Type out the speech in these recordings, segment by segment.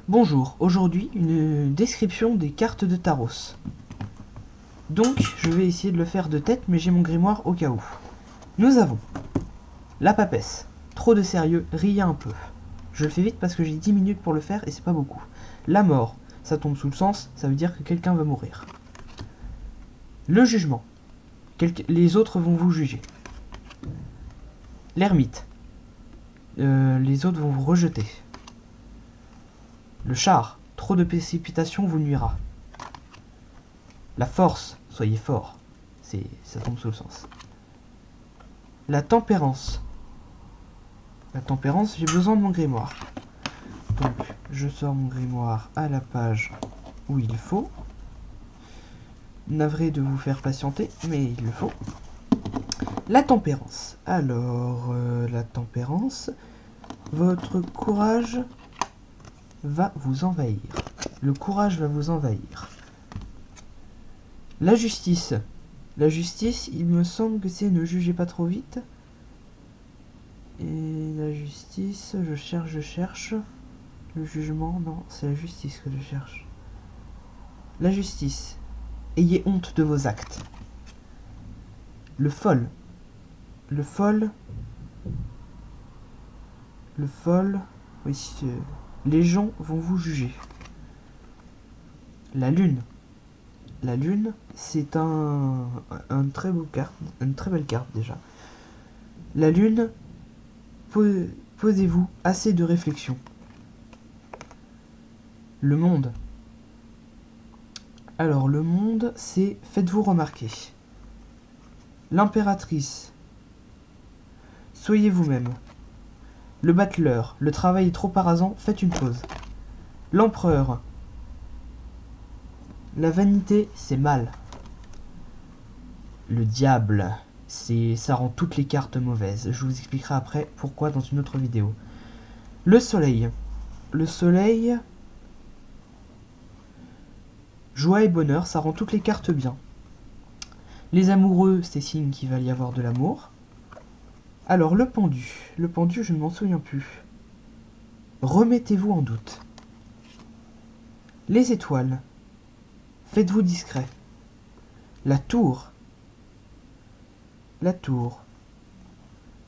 Bonjour, aujourd'hui une description des cartes de Taros. Donc je vais essayer de le faire de tête, mais j'ai mon grimoire au cas où. Nous avons la papesse, trop de sérieux, riez un peu. Je le fais vite parce que j'ai 10 minutes pour le faire et c'est pas beaucoup. La mort, ça tombe sous le sens, ça veut dire que quelqu'un va mourir. Le jugement, les autres vont vous juger. L'ermite, les autres vont vous rejeter. Le char, trop de précipitation vous nuira. La force, soyez fort, ça tombe sous le sens. La tempérance. La tempérance, j'ai besoin de mon grimoire. Donc, je sors mon grimoire à la page où il faut. Navré de vous faire patienter, mais il le faut. La tempérance. Alors, la tempérance, votre courage va vous envahir. Le courage va vous envahir. La justice. La justice, il me semble que c'est ne jugez pas trop vite. Et la justice, je cherche. Le jugement, non, c'est la justice que je cherche. La justice. Ayez honte de vos actes. Le fol. Le fol. Oui, les gens vont vous juger. La lune. La lune, c'est un très beau carte, une très belle carte déjà. La lune, posez-vous assez de réflexion. Le monde. Alors le monde, c'est faites-vous remarquer. L'impératrice. Soyez vous-même. Le battleur. Le travail est trop parasant, faites une pause. L'empereur. La vanité, c'est mal. Le diable. Ça rend toutes les cartes mauvaises. Je vous expliquerai après pourquoi dans une autre vidéo. Le soleil. Le soleil. Joie et bonheur, ça rend toutes les cartes bien. Les amoureux, c'est signe qu'il va y avoir de l'amour. Alors, le pendu. Le pendu, je ne m'en souviens plus. Remettez-vous en doute. Les étoiles. Faites-vous discret. La tour. La tour.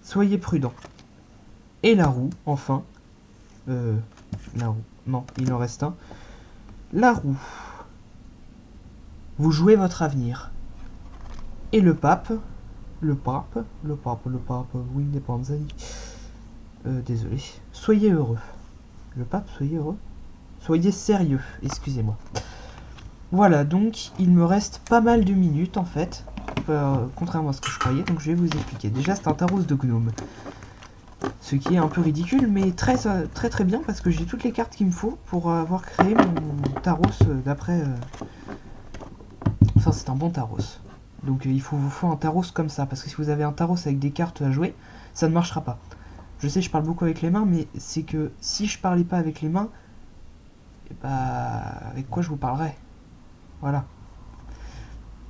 Soyez prudent. Et la roue, enfin. La roue. Non, il en reste un. La roue. Vous jouez votre avenir. Et le pape. Le pape, oui, désolé. Soyez heureux. Le pape, soyez heureux. Soyez sérieux, excusez-moi. Voilà, donc il me reste pas mal de minutes en fait. Contrairement à ce que je croyais, donc je vais vous expliquer. Déjà, c'est un Taros de gnome. Ce qui est un peu ridicule, mais très bien parce que j'ai toutes les cartes qu'il me faut pour avoir créé mon Taros d'après... Enfin, c'est un bon Taros. Donc il vous faut un Taros comme ça, parce que si vous avez un Taros avec des cartes à jouer, ça ne marchera pas. Je sais, je parle beaucoup avec les mains, mais c'est que si je parlais pas avec les mains, et bah, avec quoi je vous parlerais? Voilà.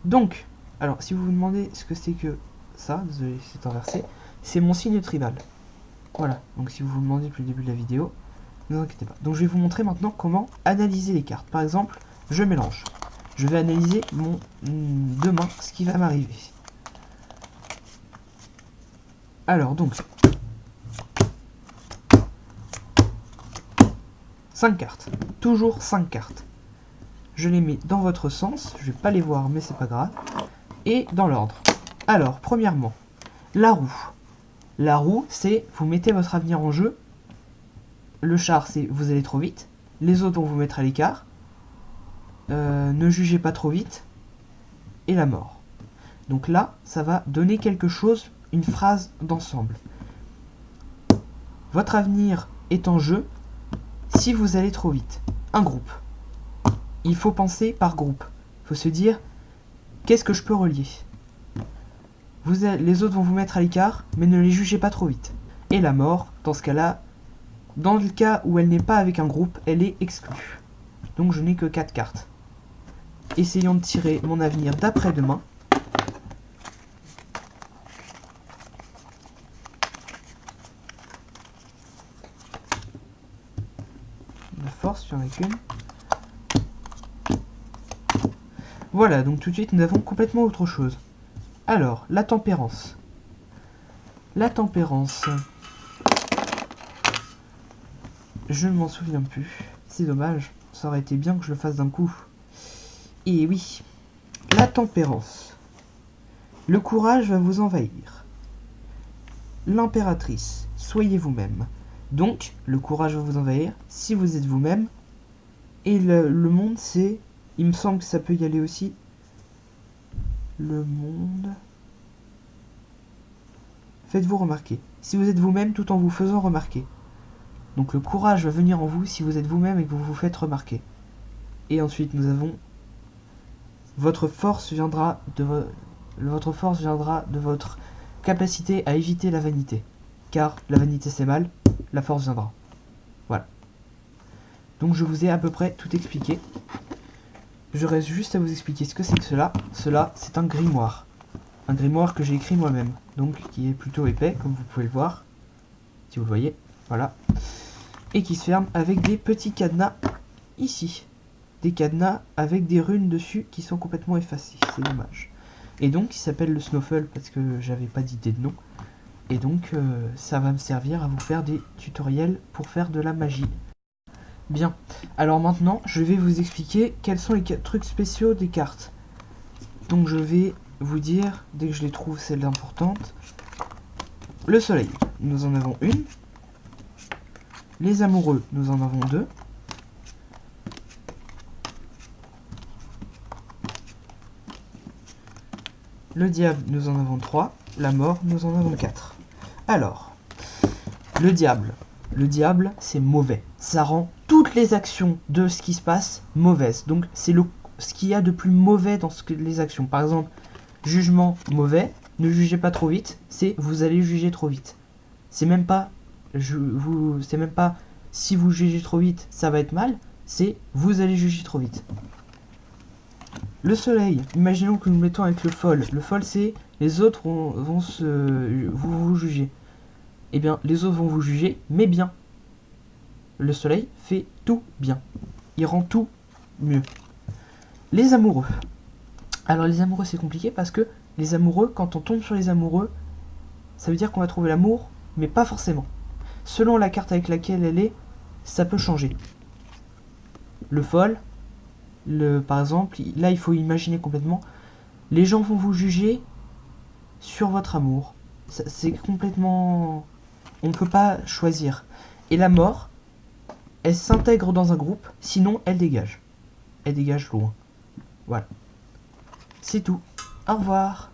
Donc, alors si vous vous demandez ce que c'est que ça, désolé, c'est inversé, c'est mon signe tribal. Voilà, donc si vous vous demandez depuis le début de la vidéo, ne vous inquiétez pas. Donc je vais vous montrer maintenant comment analyser les cartes. Par exemple, je mélange. Je vais analyser demain ce qui va m'arriver. Alors donc, 5 cartes. Toujours 5 cartes. Je les mets dans votre sens. Je vais pas les voir, mais c'est pas grave. Et dans l'ordre. Alors, premièrement, la roue. La roue, c'est vous mettez votre avenir en jeu. Le char, c'est vous allez trop vite. Les autres vont vous mettre à l'écart. Ne jugez pas trop vite. Et la mort. Donc là, ça va donner quelque chose, une phrase d'ensemble. Votre avenir est en jeu si vous allez trop vite. Un groupe. Il faut penser par groupe. Il faut se dire, qu'est-ce que je peux relier? Les autres vont vous mettre à l'écart, mais ne les jugez pas trop vite. Et la mort, dans ce cas-là, dans le cas où elle n'est pas avec un groupe, elle est exclue. Donc je n'ai que 4 cartes. Essayons de tirer mon avenir d'après-demain. La force, il y en a qu'une. Voilà, donc tout de suite nous avons complètement autre chose. Alors, la tempérance. La tempérance. Je ne m'en souviens plus. C'est dommage, ça aurait été bien que je le fasse d'un coup. Et oui, la tempérance. Le courage va vous envahir. L'impératrice, soyez vous-même. Donc, le courage va vous envahir si vous êtes vous-même. Et le monde, c'est... Il me semble que ça peut y aller aussi. Le monde... Faites-vous remarquer. Si vous êtes vous-même tout en vous faisant remarquer. Donc le courage va venir en vous si vous êtes vous-même et que vous vous faites remarquer. Et ensuite, nous avons... Votre force viendra de votre capacité à éviter la vanité. Car la vanité c'est mal, la force viendra. Voilà. Donc je vous ai à peu près tout expliqué. Je reste juste à vous expliquer ce que c'est que cela. Cela, c'est un grimoire. Un grimoire que j'ai écrit moi-même. Donc qui est plutôt épais, comme vous pouvez le voir. Si vous le voyez, voilà. Et qui se ferme avec des petits cadenas ici. Des cadenas avec des runes dessus qui sont complètement effacées. C'est dommage. Et donc, il s'appelle le Snowfall parce que j'avais pas d'idée de nom. Et donc, ça va me servir à vous faire des tutoriels pour faire de la magie. Bien. Alors maintenant, je vais vous expliquer quels sont les trucs spéciaux des cartes. Donc, je vais vous dire, dès que je les trouve, celles importantes. Le soleil, nous en avons une. Les amoureux, nous en avons deux. Le diable, nous en avons 3. La mort, nous en avons 4. Alors, le diable. Le diable, c'est mauvais. Ça rend toutes les actions de ce qui se passe mauvaises. Donc, c'est ce qu'il y a de plus mauvais dans les actions. Par exemple, jugement mauvais, ne jugez pas trop vite, c'est vous allez juger trop vite. C'est même pas, si vous jugez trop vite, ça va être mal, c'est vous allez juger trop vite. Le soleil, imaginons que nous le mettons avec le fol. Le fol, c'est les autres vont vous juger. Eh bien, les autres vont vous juger, mais bien. Le soleil fait tout bien. Il rend tout mieux. Les amoureux. Alors, les amoureux, c'est compliqué parce que les amoureux, quand on tombe sur les amoureux, ça veut dire qu'on va trouver l'amour, mais pas forcément. Selon la carte avec laquelle elle est, ça peut changer. Le fol... par exemple, là il faut imaginer complètement, les gens vont vous juger sur votre amour. C'est complètement... On ne peut pas choisir. Et la mort, elle s'intègre dans un groupe, sinon elle dégage. Elle dégage loin. Voilà. C'est tout. Au revoir.